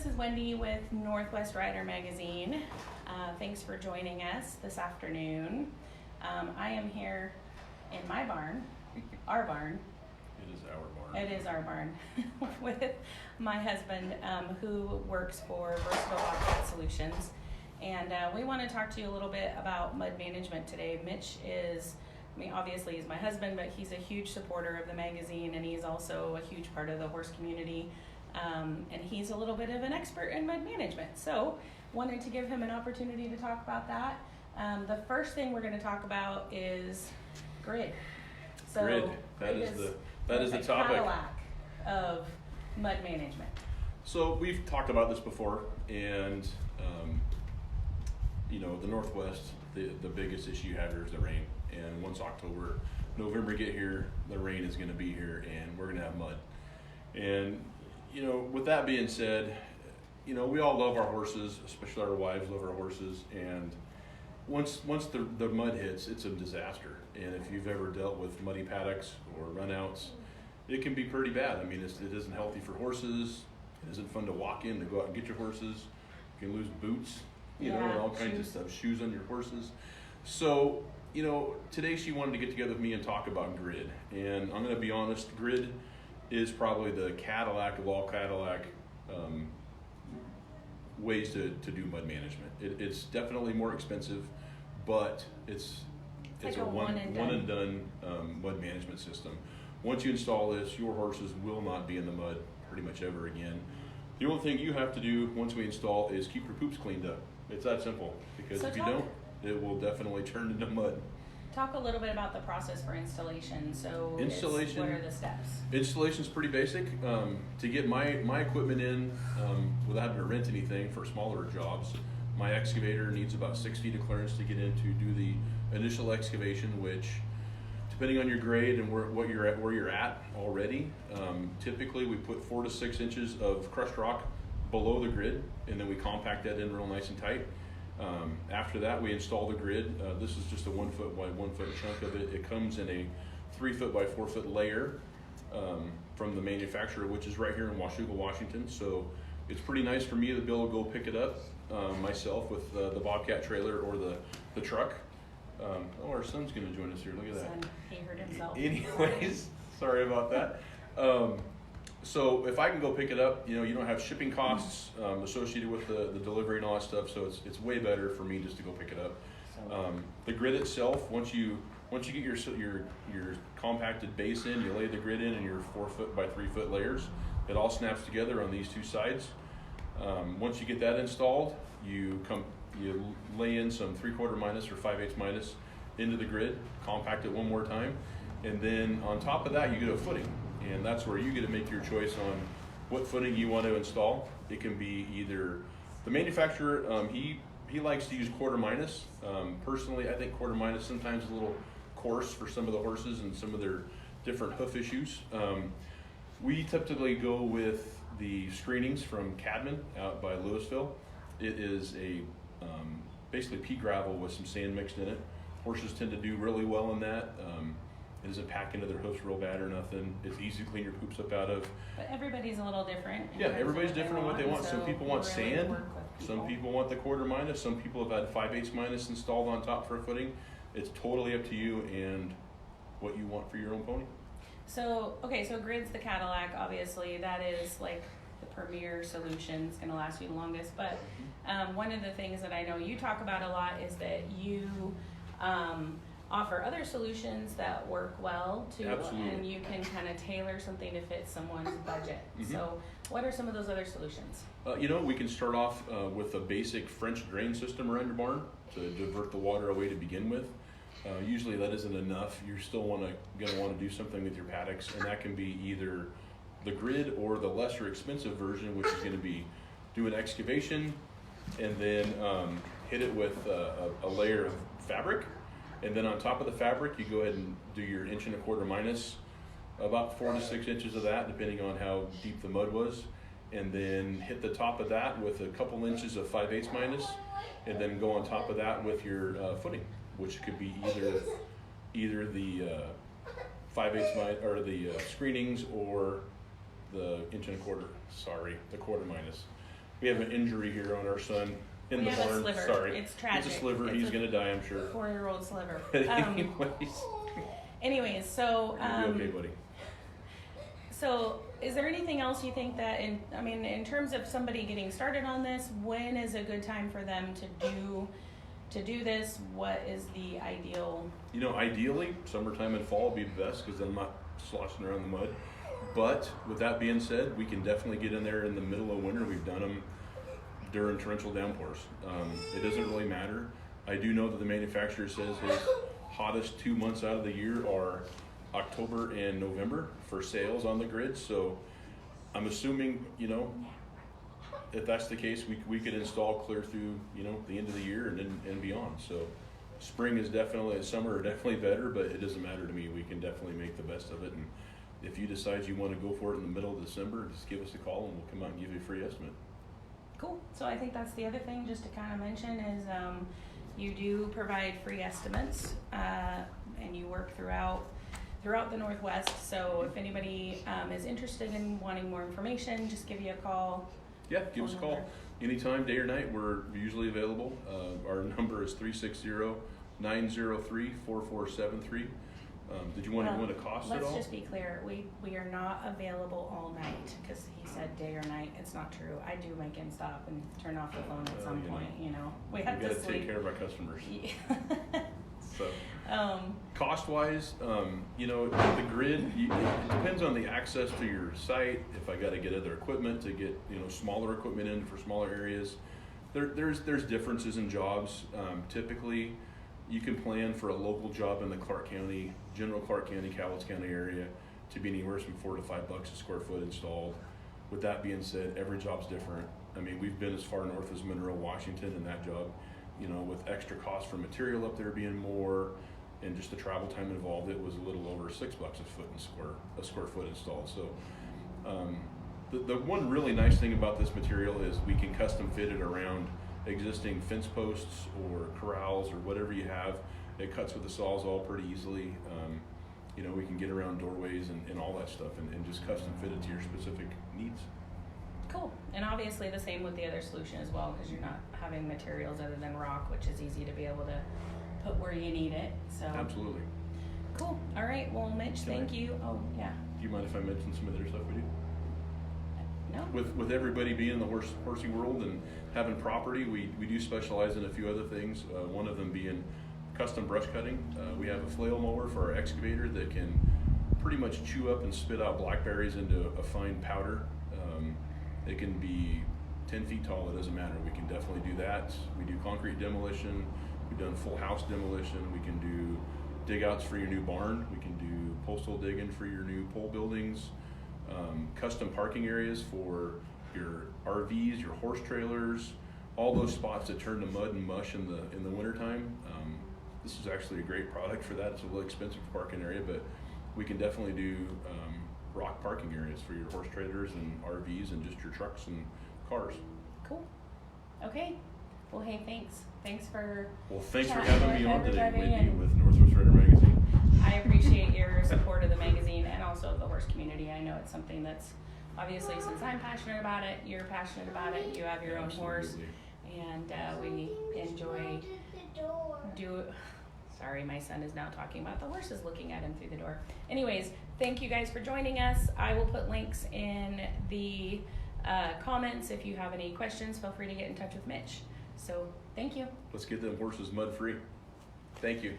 this is Wendy with Northwest Rider Magazine. Thanks for joining us this afternoon. I am here in my barn, our barn. It is our barn. It is our barn with my husband who works for Versatile Bobcat Solutions. And we want to talk to you a little bit about mud management today. Mitch is, obviously he's my husband, but he's a huge supporter of the magazine, and he's also a huge part of the horse community. And he's a little bit of an expert in mud management. So wanted to give him an opportunity to talk about that. The first thing we're going to talk about is grid. So Grid. That is the topic. Cadillac of mud management. So we've talked about this before, and the Northwest, the biggest issue you have here is the rain. And once November get here, the rain is going to be here, and we're going to have mud. And with that being said, we all love our horses, especially our wives love our horses. And once the mud hits, it's a disaster. And if you've ever dealt with muddy paddocks or runouts, it can be pretty bad. It isn't healthy for horses. It isn't fun to walk in to go out and get your horses. You can lose boots, and all kinds of stuff, shoes on your horses. So, today she wanted to get together with me and talk about grid. And I'm going to be honest, grid is probably the Cadillac of all Cadillac ways to do mud management. It's definitely more expensive, but it's like a one and done mud management system. Once you install this, your horses will not be in the mud pretty much ever again. The only thing you have to do once we install is keep your poops cleaned up. It's that simple, because if you don't, it will definitely turn into mud. Talk a little bit about the process for installation. So what are the steps? Installation's pretty basic. To get my equipment in without having to rent anything for smaller jobs, my excavator needs about 6 feet of clearance to get in to do the initial excavation, which, depending on your grade and where you're at already, typically we put 4 to 6 inches of crushed rock below the grid, and then we compact that in real nice and tight. After that, we install the grid. This is just a 1 foot by 1 foot chunk of it. It comes in a 3 foot by 4 foot layer from the manufacturer, which is right here in Washougal, Washington. So it's pretty nice for me to be able to go pick it up myself with the Bobcat trailer or the truck. Our son's going to join us here. Look at that. He hurt himself. Anyways, sorry about that. So if I can go pick it up, you don't have shipping costs associated with the delivery and all that stuff. So it's way better for me just to go pick it up. The grid itself, once you get your compacted base in, you lay the grid in your 4 foot by 3 foot layers. It all snaps together on these two sides. Once you get that installed, you lay in some 3/4 minus or 5/8 minus into the grid, compact it one more time, and then on top of that you get a footing. And that's where you get to make your choice on what footing you want to install. It can be either the manufacturer, he likes to use 1/4 minus. Personally, I think 1/4 minus sometimes is a little coarse for some of the horses and some of their different hoof issues. We typically go with the screenings from Cadman out by Louisville. It is basically pea gravel with some sand mixed in it. Horses tend to do really well in that. It doesn't pack into their hoofs real bad or nothing. It's easy to clean your poops up out of. But everybody's a little different. Yeah, everybody's different in what they want. Some people want sand. People. Some people want the 1/4 minus. Some people have had 5/8 minus installed on top for a footing. It's totally up to you and what you want for your own pony. So grid's the Cadillac, obviously. That is like the premier solution. It's going to last you the longest. But one of the things that I know you talk about a lot is that you offer other solutions that work well too. Absolutely. And you can kind of tailor something to fit someone's budget. Mm-hmm. So what are some of those other solutions? We can start off with a basic French drain system around your barn to divert the water away to begin with. Usually that isn't enough. You're still going to want to do something with your paddocks, and that can be either the grid or the lesser expensive version, which is going to be do an excavation and then hit it with a layer of fabric. And then on top of the fabric, you go ahead and do your 1 1/4 minus, about 4 to 6 inches of that, depending on how deep the mud was. And then hit the top of that with a couple inches of 5/8 minus, and then go on top of that with your footing, which could be either the 5/8 minus or the screenings or the 1 1/4. Sorry, the 1/4 minus. We have an injury here on our son in We the have a barn. sliver. Sorry. It's tragic. It's a sliver. It's He's a going to die, I'm sure. 4-year-old sliver. Anyways. So You'll be okay, buddy. So is there anything else you think that, in terms of somebody getting started on this, when is a good time for them to do this? What is the ideal? Ideally, summertime and fall would be the best because then I'm not sloshing around the mud. But with that being said, we can definitely get in there in the middle of winter. We've done them during torrential downpours. It doesn't really matter. I do know that the manufacturer says his hottest 2 months out of the year are October and November for sales on the grid. So I'm assuming, if that's the case, we could install clear through, the end of the year and beyond. So spring is definitely, summer are definitely better, but it doesn't matter to me. We can definitely make the best of it. And if you decide you want to go for it in the middle of December, just give us a call and we'll come out and give you a free estimate. Cool. So I think that's the other thing just to kind of mention is you do provide free estimates and you work throughout the Northwest. So if anybody is interested in wanting more information, just give you a call. Yeah, give us a call. Anytime, day or night, we're usually available. Our number is 360-903-4473. Did you want to cost at all? Let's just be clear. We are not available all night because he said day or night. It's not true. I do make him stop and turn off the phone at some point. We have to sleep. Take care of our customers. Yeah. So, cost-wise, the grid, it depends on the access to your site. If I got to get other equipment to get, smaller equipment in for smaller areas, there's differences in jobs. Typically, you can plan for a local job in the general Clark County, Cowlitz County area to be anywhere from $4 to $5 a square foot installed. With that being said, every job's different. We've been as far north as Monroe, Washington, and that job, with extra cost for material up there being more and just the travel time involved, it was a little over $6 a square foot installed. So the one really nice thing about this material is we can custom fit it around existing fence posts or corrals or whatever you have. It cuts with the Sawzall pretty easily. We can get around doorways and all that stuff and just custom fit it to your specific needs. Cool. And obviously the same with the other solution as well, because you're not having materials other than rock, which is easy to be able to put where you need it. So Absolutely. Cool. All right. Well, Mitch, thank you. Oh, yeah. Do you mind if I mention some of the other stuff we do? No. With everybody being in the horsey world and having property, we do specialize in a few other things. One of them being custom brush cutting. We have a flail mower for our excavator that can pretty much chew up and spit out blackberries into a fine powder. It can be 10 feet tall, it doesn't matter. We can definitely do that. We do concrete demolition. We've done full house demolition. We can do dig outs for your new barn. We can do postal digging for your new pole buildings. Custom parking areas for your RVs, your horse trailers, all those spots that turn to mud and mush in the wintertime. This is actually a great product for that. It's a little expensive parking area, but we can definitely do rock parking areas for your horse trailers and RVs and just your trucks and cars. Cool. Okay. Well, hey, thanks. Thanks for having me on today with Northwest Rider Magazine. I appreciate your support of the magazine and also of the horse community. I know it's something that's obviously, since I'm passionate about it, you're passionate about it. You have your own horse, and we enjoy Sorry, my son is now talking about the horses looking at him through the door. Anyways, thank you guys for joining us. I will put links in the comments. If you have any questions, feel free to get in touch with Mitch. So, thank you. Let's get them horses mud free. Thank you.